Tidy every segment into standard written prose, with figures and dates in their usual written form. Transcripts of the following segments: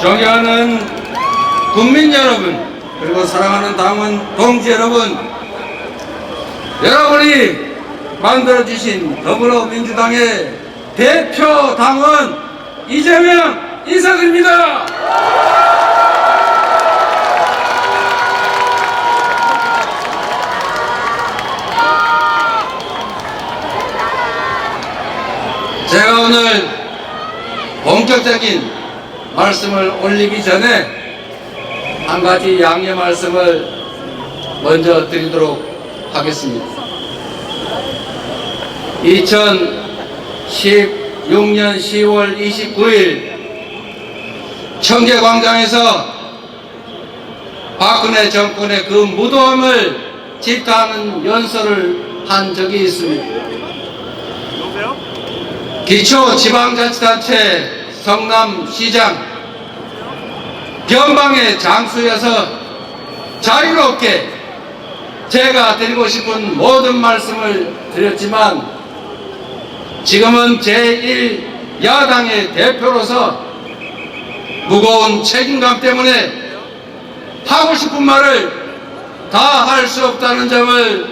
존경하는 국민 여러분, 그리고 사랑하는 당원 동지 여러분, 여러분이 만들어주신 더불어민주당의 대표 당원 이재명 인사드립니다. 제가 오늘 본격적인 말씀을 올리기 전에 한 가지 양해 말씀을 먼저 드리도록 하겠습니다. 2016년 10월 29일 청계광장에서 박근혜 정권의 그 무도함을 질타하는 연설을 한 적이 있습니다. 기초지방자치단체 성남시장 변방의 장수여서 자유롭게 제가 드리고 싶은 모든 말씀을 드렸지만, 지금은 제1야당의 대표로서 무거운 책임감 때문에 하고 싶은 말을 다 할 수 없다는 점을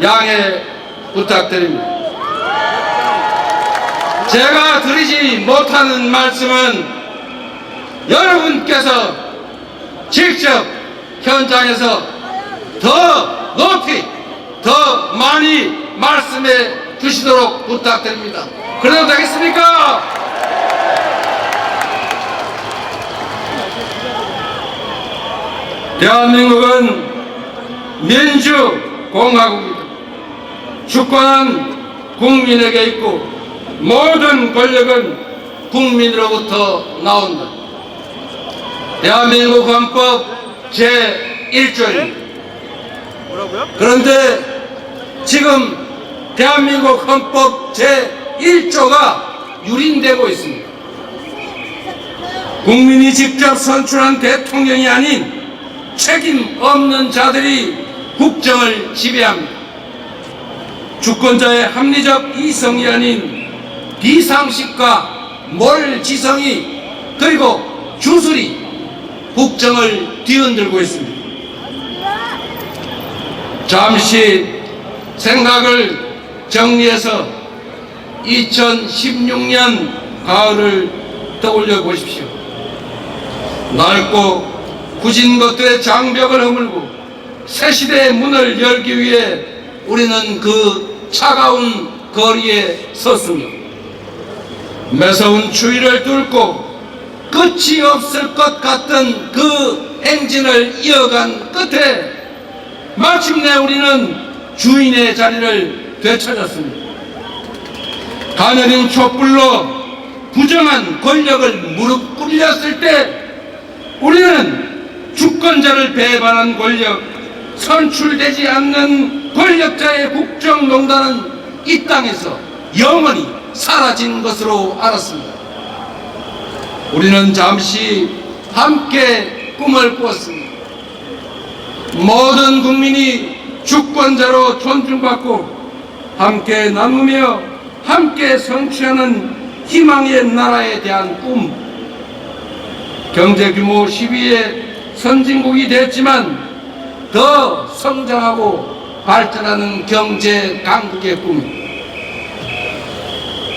양해 부탁드립니다. 제가 드리지 못하는 말씀은 여러분께서 직접 현장에서 더 높이, 더 많이 말씀해 주시도록 부탁드립니다. 그래도 되겠습니까? 대한민국은 민주공화국입니다. 주권은 국민에게 있고 모든 권력은 국민으로부터 나온다. 대한민국 헌법 제1조입니다. 그런데 지금 대한민국 헌법 제1조가 유린되고 있습니다. 국민이 직접 선출한 대통령이 아닌 책임 없는 자들이 국정을 지배합니다. 주권자의 합리적 이성이 아닌 비상식과 몰지성이, 그리고 주술이 국정을 뒤흔들고 있습니다. 잠시 생각을 정리해서 2016년 가을을 떠올려 보십시오. 낡고 굳은 것들의 장벽을 허물고 새 시대의 문을 열기 위해 우리는 그 차가운 거리에 섰습니다. 매서운 추위를 뚫고 끝이 없을 것 같던 그 행진을 이어간 끝에 마침내 우리는 주인의 자리를 되찾았습니다. 가녀린 촛불로 부정한 권력을 무릎 꿇렸을 때 우리는 주권자를 배반한 권력, 선출되지 않는 권력자의 국정농단은 이 땅에서 영원히 사라진 것으로 알았습니다. 우리는 잠시 함께 꿈을 꾸었습니다. 모든 국민이 주권자로 존중받고 함께 나누며 함께 성취하는 희망의 나라에 대한 꿈. 경제 규모 10위의 선진국이 됐지만 더 성장하고 발전하는 경제 강국의 꿈.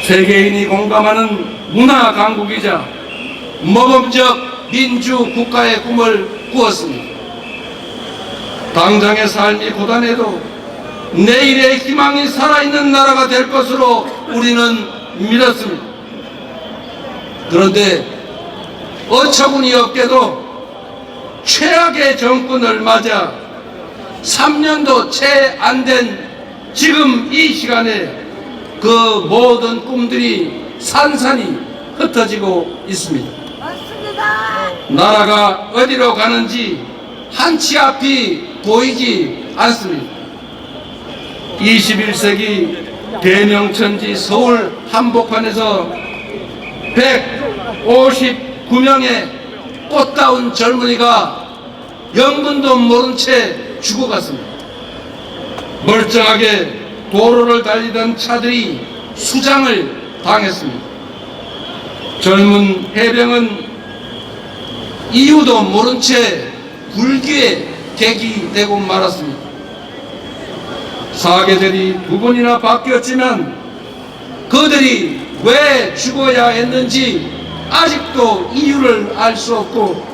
세계인이 공감하는 문화 강국이자 모범적 민주 국가의 꿈을 꾸었습니다. 당장의 삶이 고단해도 내일의 희망이 살아있는 나라가 될 것으로 우리는 믿었습니다. 그런데 어처구니 없게도 최악의 정권을 맞아 3년도 채 안 된 지금 이 시간에 그 모든 꿈들이 산산이 흩어지고 있습니다. 맞습니다. 나라가 어디로 가는지 한치 앞이 보이지 않습니다. 21세기 대명천지 서울 한복판에서 159명의 꽃다운 젊은이가 영문도 모른 채 죽어갔습니다. 멀쩡하게 도로를 달리던 차들이 수장을 당했습니다. 젊은 해병은 이유도 모른 채 불기의 객이 되고 말았습니다. 사계절이 두 번이나 바뀌었지만 그들이 왜 죽어야 했는지 아직도 이유를 알 수 없고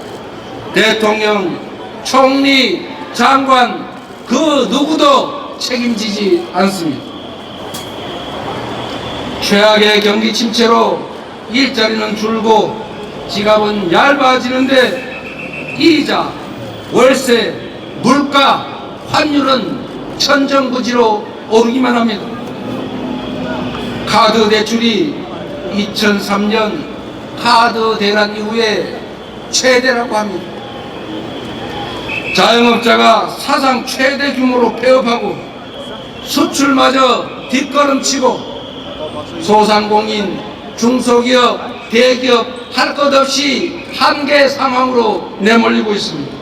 대통령, 총리, 장관 그 누구도 책임지지 않습니다. 최악의 경기 침체로 일자리는 줄고 지갑은 얇아지는데 이자, 월세, 물가, 환율은 천정부지로 오르기만 합니다. 카드 대출이 2003년 카드 대란 이후에 최대라고 합니다. 자영업자가 사상 최대 규모로 폐업하고 수출마저 뒷걸음치고 소상공인, 중소기업, 대기업 할 것 없이 한계 상황으로 내몰리고 있습니다.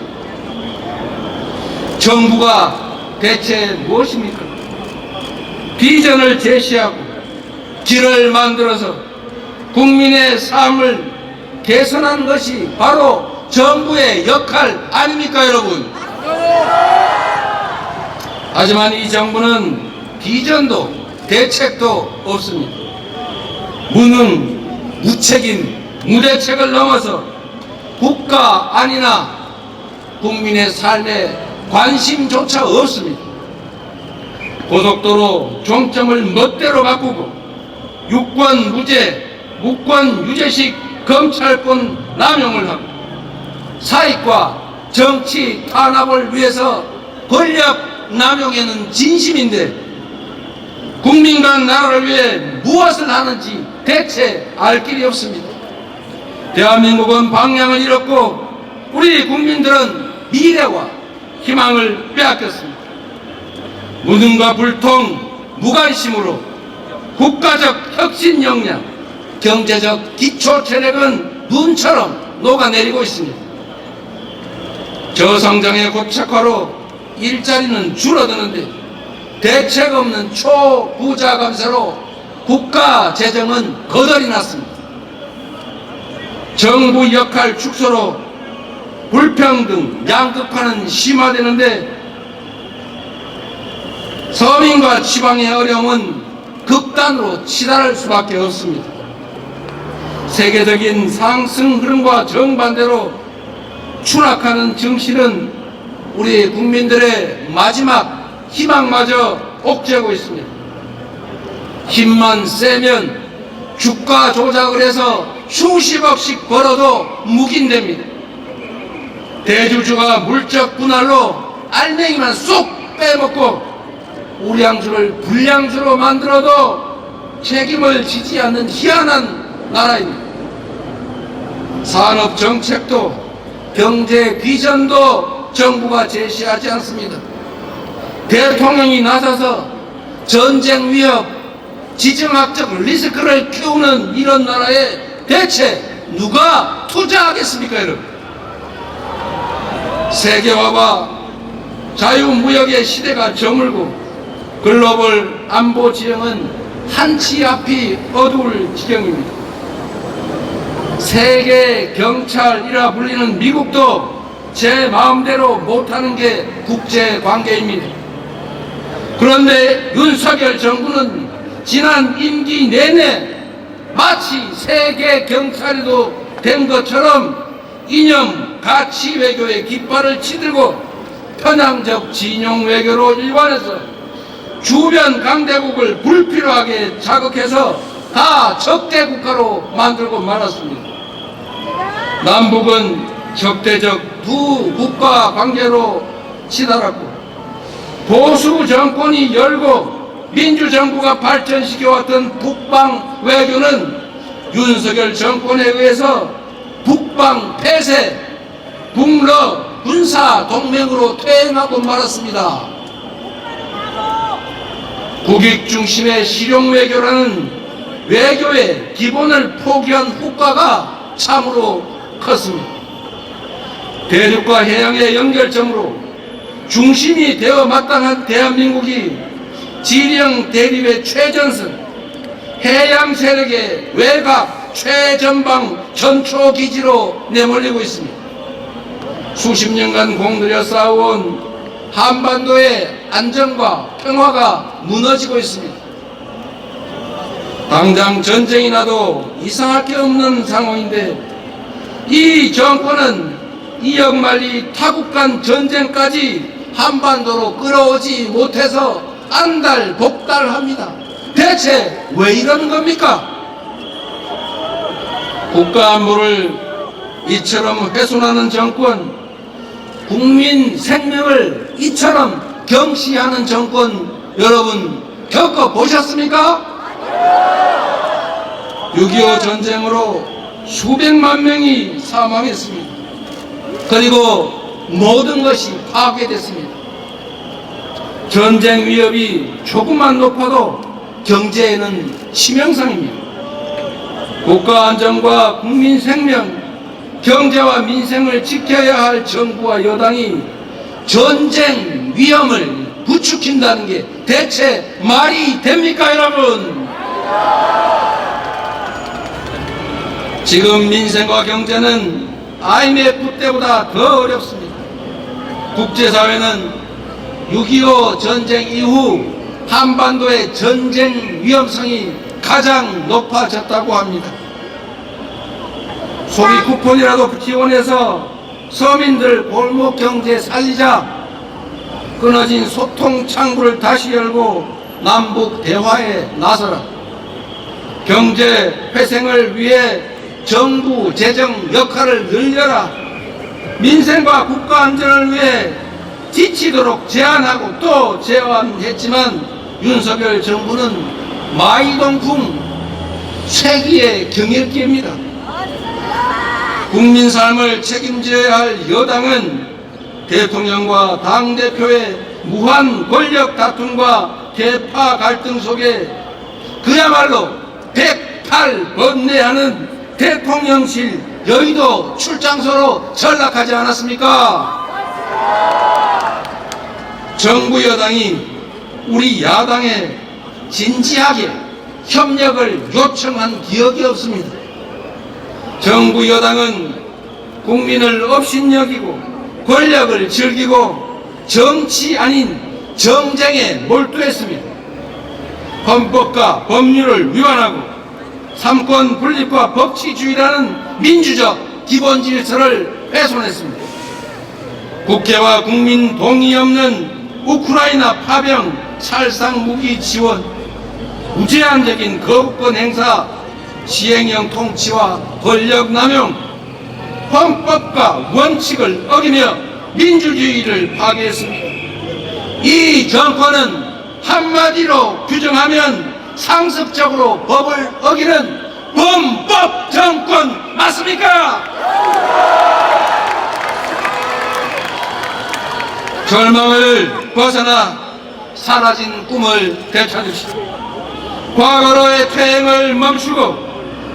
정부가 대체 무엇입니까? 비전을 제시하고 길을 만들어서 국민의 삶을 개선하는 것이 바로 정부의 역할 아닙니까, 여러분? 하지만 이 정부는 비전도 대책도 없습니다. 무능, 무책임, 무대책을 넘어서 국가 안이나 국민의 삶에 관심조차 없습니다. 고속도로 종점을 멋대로 바꾸고 유권 무죄, 무권 유죄식 검찰권 남용을 하고 사익과 정치 탄압을 위해서 권력 남용에는 진심인데 국민과 나라를 위해 무엇을 하는지 대체 알 길이 없습니다. 대한민국은 방향을 잃었고 우리 국민들은 미래와 희망을 빼앗겼습니다. 무능과 불통, 무관심으로 국가적 혁신 역량, 경제적 기초 체력은 눈처럼 녹아내리고 있습니다. 저성장의 고착화로 일자리는 줄어드는데 대책 없는 초부자 감세로 국가 재정은 거덜이 났습니다. 정부 역할 축소로 불평등, 양극화는 심화되는데 서민과 지방의 어려움은 극단으로 치달을 수밖에 없습니다. 세계적인 상승 흐름과 정반대로 추락하는 정신은 우리 국민들의 마지막 희망마저 옥죄고 있습니다. 힘만 세면 주가 조작을 해서 수십억씩 벌어도 묵인됩니다. 대주주가 물적 분할로 알맹이만 쏙 빼먹고 우량주를 불량주로 만들어도 책임을 지지 않는 희한한 나라입니다. 산업 정책도 경제 비전도 정부가 제시하지 않습니다. 대통령이 나서서 전쟁 위협, 지정학적 리스크를 키우는 이런 나라에 대체 누가 투자하겠습니까, 여러분? 세계화와 자유무역의 시대가 저물고 글로벌 안보 지형은 한치 앞이 어두울 지경입니다. 세계 경찰이라 불리는 미국도 제 마음대로 못하는 게 국제관계입니다. 그런데 윤석열 정부는 지난 임기 내내 마치 세계 경찰이도 된 것처럼 이념 가치 외교의 깃발을 치들고 편향적 진영 외교로 일관해서 주변 강대국을 불필요하게 자극해서 다 적대 국가로 만들고 말았습니다. 남북은 적대적 두 국가 관계로 치달았고 보수 정권이 열고 민주정부가 발전시켜왔던 북방 외교는 윤석열 정권에 의해서 북방 폐쇄, 북러 군사 동맹으로 퇴행하고 말았습니다. 국익 중심의 실용 외교라는 외교의 기본을 포기한 후과가 참으로 컸습니다. 대륙과 해양의 연결점으로 중심이 되어 마땅한 대한민국이 지령 대립의 최전선, 해양 세력의 외곽 최전방 전초기지로 내몰리고 있습니다. 수십 년간 공들여 쌓아온 한반도의 안정과 평화가 무너지고 있습니다. 당장 전쟁이 나도 이상할 게 없는 상황인데 이 정권은 이역만리 타국 간 전쟁까지 한반도로 끌어오지 못해서 안달복달합니다. 대체 왜 이러는 겁니까? 국가 안보를 이처럼 훼손하는 정권, 국민 생명을 이처럼 경시하는 정권 여러분 겪어보셨습니까? 6.25 전쟁으로 수백만 명이 사망했습니다. 그리고 모든 것이 파괴됐습니다. 전쟁 위협이 조금만 높아도 경제에는 치명상입니다. 국가 안전과 국민 생명, 경제와 민생을 지켜야 할 정부와 여당이 전쟁 위험을 부추긴다는 게 대체 말이 됩니까, 여러분? 지금 민생과 경제는 IMF 때보다 더 어렵습니다. 국제사회는 6.25 전쟁 이후 한반도의 전쟁 위험성이 가장 높아졌다고 합니다. 소비 쿠폰이라도 지원해서 서민들 골목 경제 살리자, 끊어진 소통 창구를 다시 열고 남북 대화에 나서라, 경제 회생을 위해 정부 재정 역할을 늘려라, 민생과 국가 안전을 위해 지치도록 제안하고 또 제안했지만 윤석열 정부는 마이동풍 쇠기의 경일기입니다. 국민 삶을 책임져야 할 여당은 대통령과 당대표의 무한 권력 다툼과 계파 갈등 속에 그야말로 108번뇌하는 대통령실 여의도 출장소로 전락하지 않았습니까? 정부 여당이 우리 야당에 진지하게 협력을 요청한 기억이 없습니다. 정부 여당은 국민을 업신여기고 권력을 즐기고 정치 아닌 정쟁에 몰두했습니다. 헌법과 법률을 위반하고 삼권 분립과 법치주의라는 민주적 기본 질서를 훼손했습니다. 국회와 국민 동의 없는 우크라이나 파병 살상 무기 지원, 무제한적인 거부권 행사, 시행령 통치와 권력 남용, 헌법과 원칙을 어기며 민주주의를 파괴했습니다. 이 정권은 한마디로 규정하면 상습적으로 법을 어기는 범법 정권 맞습니까? 절망을 벗어나 사라진 꿈을 되찾으시고 과거로의 퇴행을 멈추고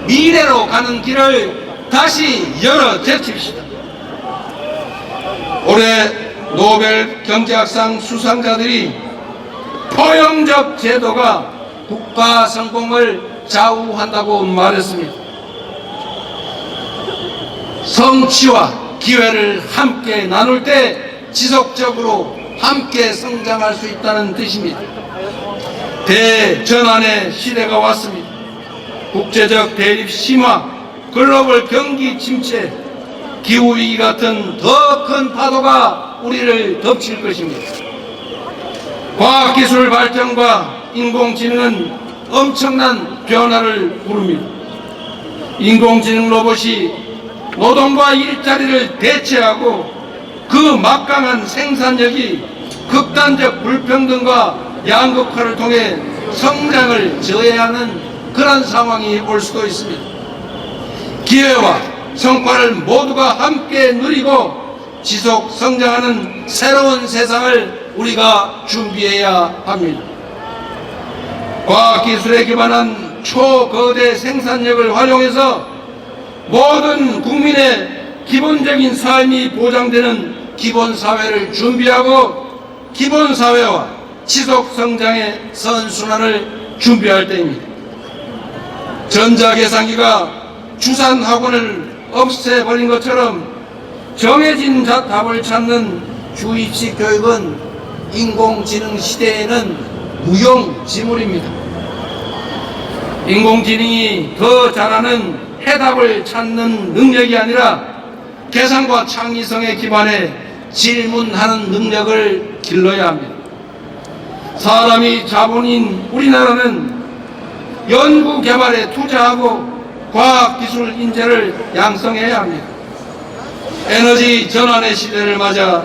미래로 가는 길을 다시 열어 제칩시다. 올해 노벨 경제학상 수상자들이 포용적 제도가 국가 성공을 좌우한다고 말했습니다. 성취와 기회를 함께 나눌 때 지속적으로 함께 성장할 수 있다는 뜻입니다. 대전환의 시대가 왔습니다. 국제적 대립 심화, 글로벌 경기 침체, 기후위기 같은 더 큰 파도가 우리를 덮칠 것입니다. 과학기술 발전과 인공지능은 엄청난 변화를 부릅니다. 인공지능 로봇이 노동과 일자리를 대체하고 그 막강한 생산력이 극단적 불평등과 양극화를 통해 성장을 저해하는 그런 상황이 올 수도 있습니다. 기회와 성과를 모두가 함께 누리고 지속 성장하는 새로운 세상을 우리가 준비해야 합니다. 과학기술에 기반한 초거대 생산력을 활용해서 모든 국민의 기본적인 삶이 보장되는 기본사회를 준비하고 기본사회와 지속성장의 선순환을 준비할 때입니다. 전자계산기가 주산학원을 없애버린 것처럼 정해진 답을 찾는 주입식 교육은 인공지능 시대에는 무용지물입니다. 인공지능이 더 잘하는 해답을 찾는 능력이 아니라 계산과 창의성에 기반해 질문하는 능력을 길러야 합니다. 사람이 자본인 우리나라는 연구개발에 투자하고 과학기술 인재를 양성해야 합니다. 에너지 전환의 시대를 맞아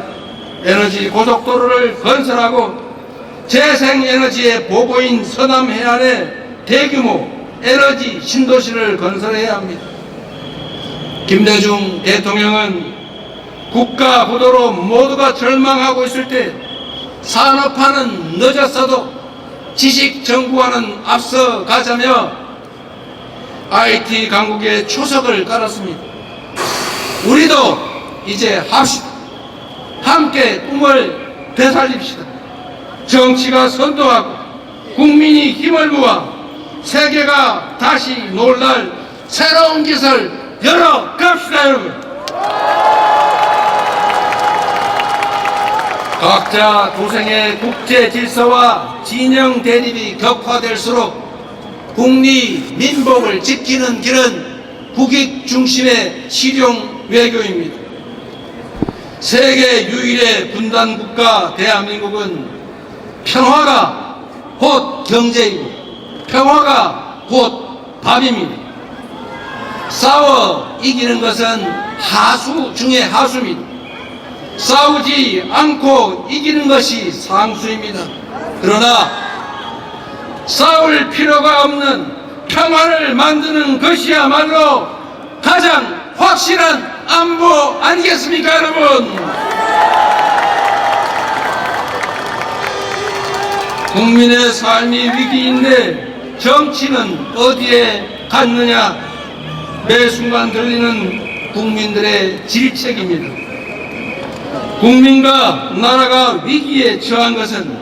에너지 고속도로를 건설하고 재생에너지의 보고인 서남 해안에 대규모 에너지 신도시를 건설해야 합니다. 김대중 대통령은 국가 부도로 모두가 절망하고 있을 때 산업화는 늦었어도 지식정부와는 앞서 가자며 IT 강국의 초석을 깔았습니다. 우리도 이제 합시다. 함께 꿈을 되살립시다. 정치가 선도하고 국민이 힘을 모아 세계가 다시 놀랄 새로운 기술 열어 갑시다, 여러분. 각자 도생의 국제 질서와 진영 대립이 격화될수록 국리 민복을 지키는 길은 국익 중심의 실용 외교입니다. 세계 유일의 분단 국가 대한민국은 평화가 곧 경제이고 평화가 곧 밥입니다. 싸워 이기는 것은 하수 중의 하수입니다. 싸우지 않고 이기는 것이 상수입니다. 그러나 싸울 필요가 없는 평화를 만드는 것이야말로 가장 확실한 안보 아니겠습니까, 여러분? 국민의 삶이 위기인데 정치는 어디에 갔느냐? 매 순간 들리는 국민들의 질책입니다. 국민과 나라가 위기에 처한 것은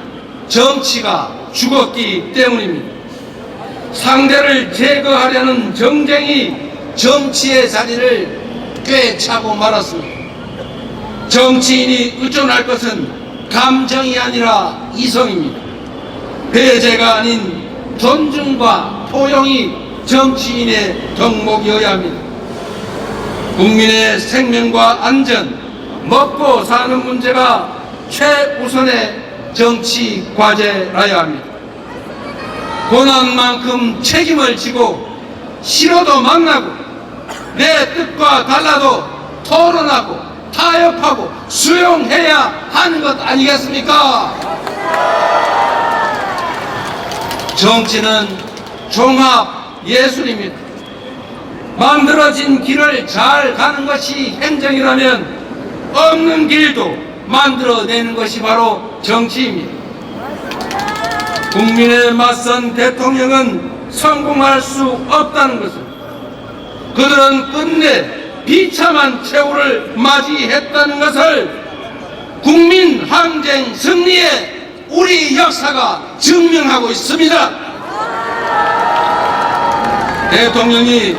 정치가 죽었기 때문입니다. 상대를 제거하려는 정쟁이 정치의 자리를 꿰차고 말았습니다. 정치인이 의존할 것은 감정이 아니라 이성입니다. 배제가 아닌 존중과 포용이 정치인의 덕목이어야 합니다. 국민의 생명과 안전, 먹고 사는 문제가 최우선의 정치 과제라야 합니다. 고난만큼 책임을 지고 싫어도 만나고 내 뜻과 달라도 토론하고 타협하고 수용해야 하는 것 아니겠습니까? 정치는 종합 예술입니다. 만들어진 길을 잘 가는 것이 행정이라면 없는 길도 만들어내는 것이 바로 정치입니다. 국민에 맞선 대통령은 성공할 수 없다는 것을, 그들은 끝내 비참한 최후를 맞이했다는 것을 국민 항쟁 승리에 우리 역사가 증명하고 있습니다. 대통령이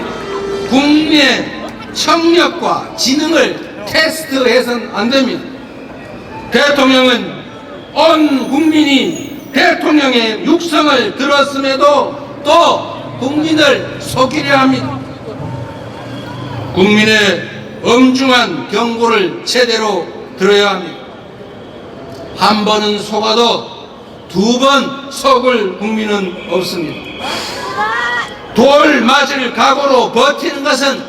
국민의 청력과 지능을 테스트해서는 안 됩니다. 대통령은 온 국민이 대통령의 육성을 들었음에도 또 국민을 속이려 합니다. 국민의 엄중한 경고를 제대로 들어야 합니다. 한 번은 속아도 두 번 속을 국민은 없습니다. 돌 맞을 각오로 버티는 것은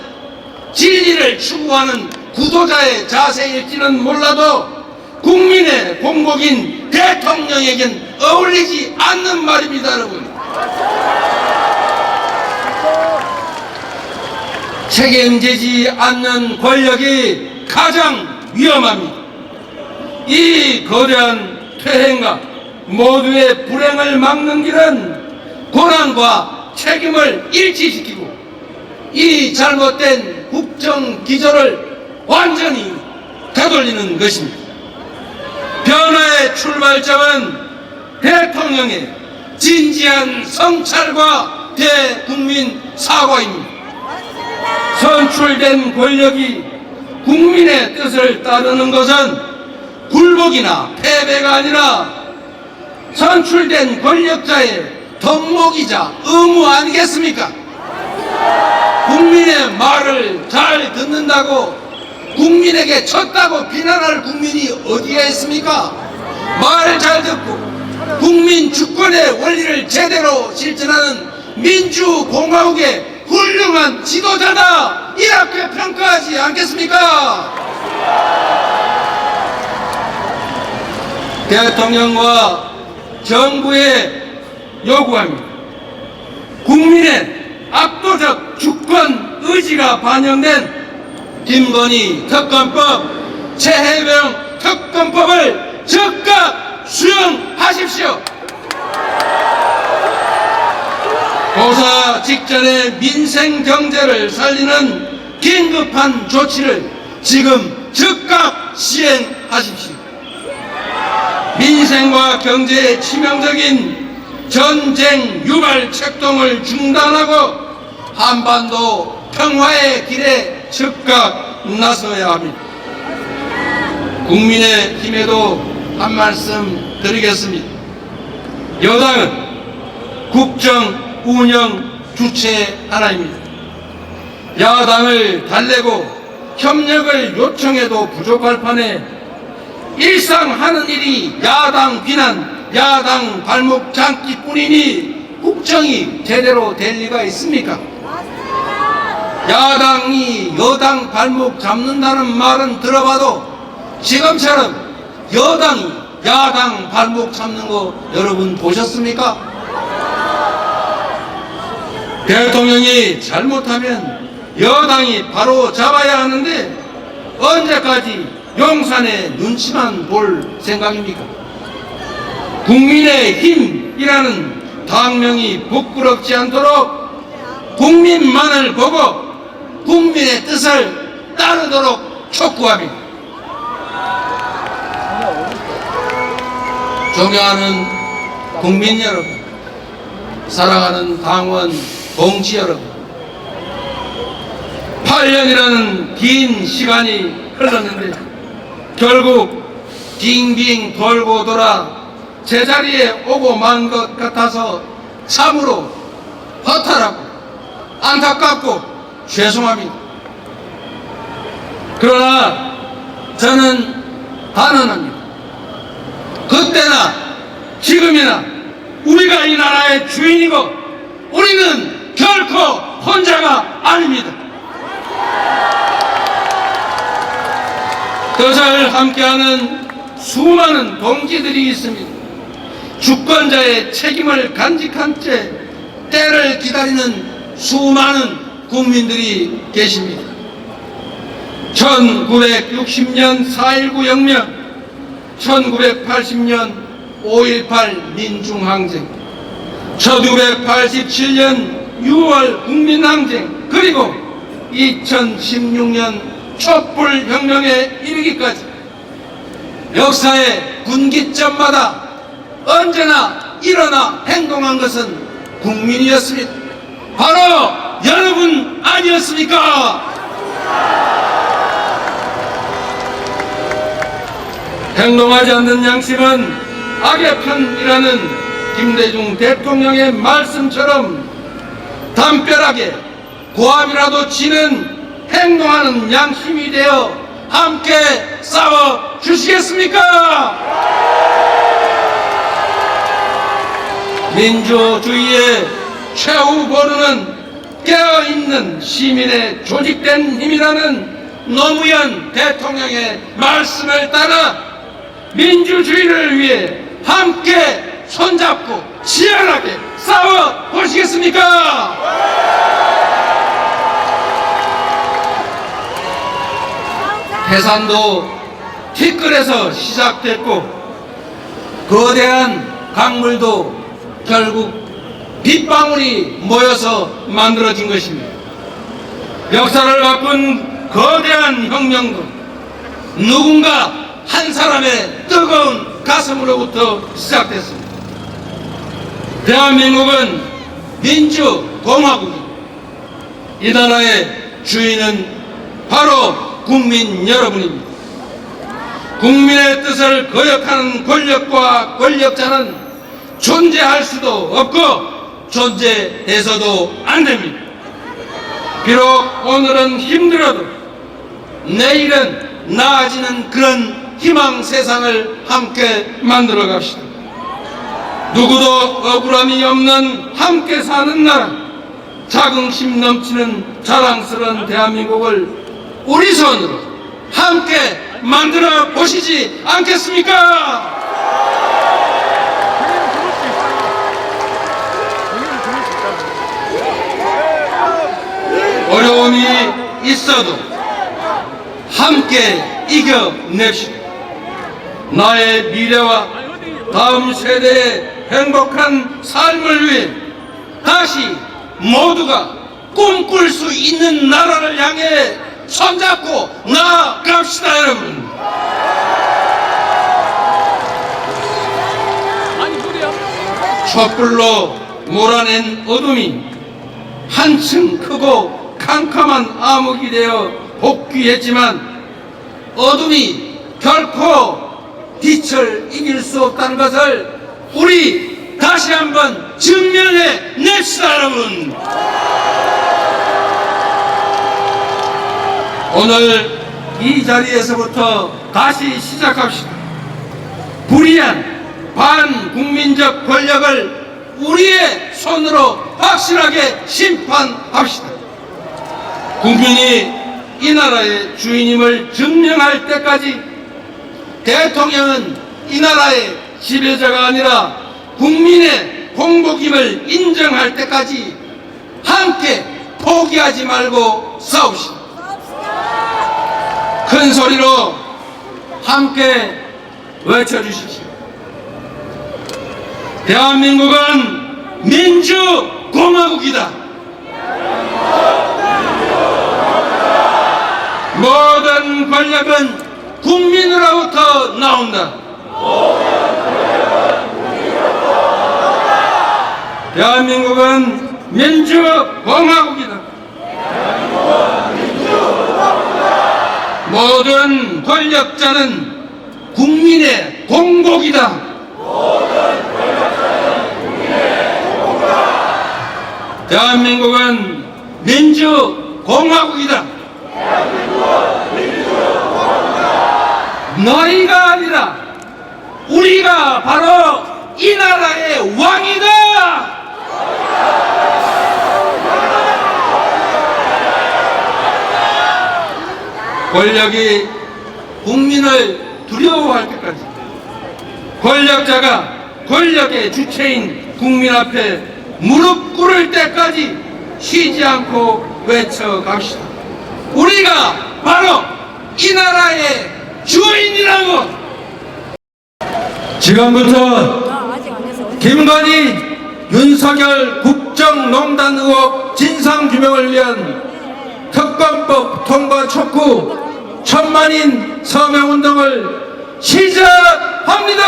진리를 추구하는 구도자의 자세일지는 몰라도 국민의 공복인 대통령에겐 어울리지 않는 말입니다, 여러분. 책임지지 않는 권력이 가장 위험합니다. 이 거대한 퇴행과 모두의 불행을 막는 길은 고난과 책임을 일치시키고 이 잘못된 국정 기조를 완전히 되돌리는 것입니다. 변화의 출발점은 대통령의 진지한 성찰과 대국민 사과입니다. 선출된 권력이 국민의 뜻을 따르는 것은 굴복이나 패배가 아니라 선출된 권력자의 덕목이자 의무 아니겠습니까? 국민의 말을 잘 듣는다고 국민에게 쳤다고 비난할 국민이 어디에 있습니까? 말 잘 듣고 국민 주권의 원리를 제대로 실천하는 민주공화국의 훌륭한 지도자다, 이렇게 평가하지 않겠습니까? 대통령과 정부에 요구합니다. 국민의 압도적 주권 의지가 반영된 김건희 특검법, 최혜병 특검법을 즉각 수용하십시오. 고사 직전에 민생 경제를 살리는 긴급한 조치를 지금 즉각 시행하십시오. 민생과 경제에 치명적인 전쟁 유발 책동을 중단하고 한반도 평화의 길에 즉각 나서야 합니다. 국민의힘에도 한 말씀 드리겠습니다. 여당은 국정 운영 주체 하나입니다. 야당을 달래고 협력을 요청해도 부족할 판에 일상 하는 일이 야당 비난, 야당 발목 잡기뿐이니 국정이 제대로 될 리가 있습니까? 야당이 여당 발목 잡는다는 말은 들어봐도 지금처럼 여당이 야당 발목 잡는 거 여러분 보셨습니까? 대통령이 잘못하면 여당이 바로 잡아야 하는데 언제까지 용산의 눈치만 볼 생각입니까? 국민의힘이라는 당명이 부끄럽지 않도록 국민만을 보고 국민의 뜻을 따르도록 촉구합니다. 존경하는 국민 여러분, 사랑하는 당원 동지 여러분, 8년이라는 긴 시간이 흘렀는데 결국 빙빙 돌고 돌아 제자리에 오고 만 것 같아서 참으로 허탈하고 안타깝고 죄송합니다. 그러나 저는 단언합니다. 그때나 지금이나 우리가 이 나라의 주인이고 우리는 결코 혼자가 아닙니다. 뜻을 함께하는 수많은 동지들이 있습니다. 주권자의 책임을 간직한 채 때를 기다리는 수많은 국민들이 계십니다. 1960년 4.19 혁명, 1980년 5.18 민중항쟁, 1987년 6월 국민항쟁, 그리고 2016년 촛불혁명에 이르기까지 역사의 분기점마다 언제나 일어나 행동한 것은 국민이었습니다. 바로 여러분 아니었습니까? 행동하지 않는 양심은 악의 편이라는 김대중 대통령의 말씀처럼 담벼락에 고함이라도 치는 행동하는 양심이 되어 함께 싸워 주시겠습니까? 민주주의의 최후 보루는 깨어있는 시민의 조직된 힘이라는 노무현 대통령의 말씀을 따라 민주주의를 위해 함께 손잡고 치열하게 싸워 보시겠습니까? 해산도 티끌에서 시작됐고 거대한 강물도 결국 빗방울이 모여서 만들어진 것입니다. 역사를 바꾼 거대한 혁명도 누군가 한 사람의 뜨거운 가슴으로부터 시작됐습니다. 대한민국은 민주공화국입니다. 이 나라의 주인은 바로 국민 여러분입니다. 국민의 뜻을 거역하는 권력과 권력자는 존재할 수도 없고 존재해서도 안 됩니다. 비록 오늘은 힘들어도 내일은 나아지는 그런 희망 세상을 함께 만들어 갑시다. 누구도 억울함이 없는 함께 사는 나라, 자긍심 넘치는 자랑스러운 대한민국을 우리 손으로 함께 만들어 보시지 않겠습니까? 어려움이 있어도 함께 이겨냅시다. 나의 미래와 다음 세대의 행복한 삶을 위해 다시 모두가 꿈꿀 수 있는 나라를 향해 손잡고 나아갑시다, 여러분. 촛불로 몰아낸 어둠이 한층 크고 캄캄한 암흑이 되어 복귀했지만 어둠이 결코 빛을 이길 수 없다는 것을 우리 다시 한번 증명해 냅시다, 여러분. 오늘 이 자리에서부터 다시 시작합시다. 불의한 반국민적 권력을 우리의 손으로 확실하게 심판합시다. 국민이 이 나라의 주인임을 증명할 때까지 대통령은 이 나라의 지배자가 아니라 국민의 공복임을 인정할 때까지 함께 포기하지 말고 싸웁시다. 큰 소리로 함께 외쳐주십시오. 대한민국은 민주공화국이다. 모든 권력은 국민으로부터 나온다. 대한민국은 민주공화국이다. 모든 권력자는 국민의 공복이다. 대한민국은 민주공화국이다. 너희가 아니라 우리가 바로 이 나라의 왕이다. 권력이 국민을 두려워할 때까지, 권력자가 권력의 주체인 국민 앞에 무릎 꿇을 때까지 쉬지 않고 외쳐갑시다. 우리가 바로 이 나라의 주인이라고. 지금부터 김건희, 윤석열 국정농단 의혹 진상규명을 위한 특검법 통과 촉구 천만인 서명운동을 시작합니다.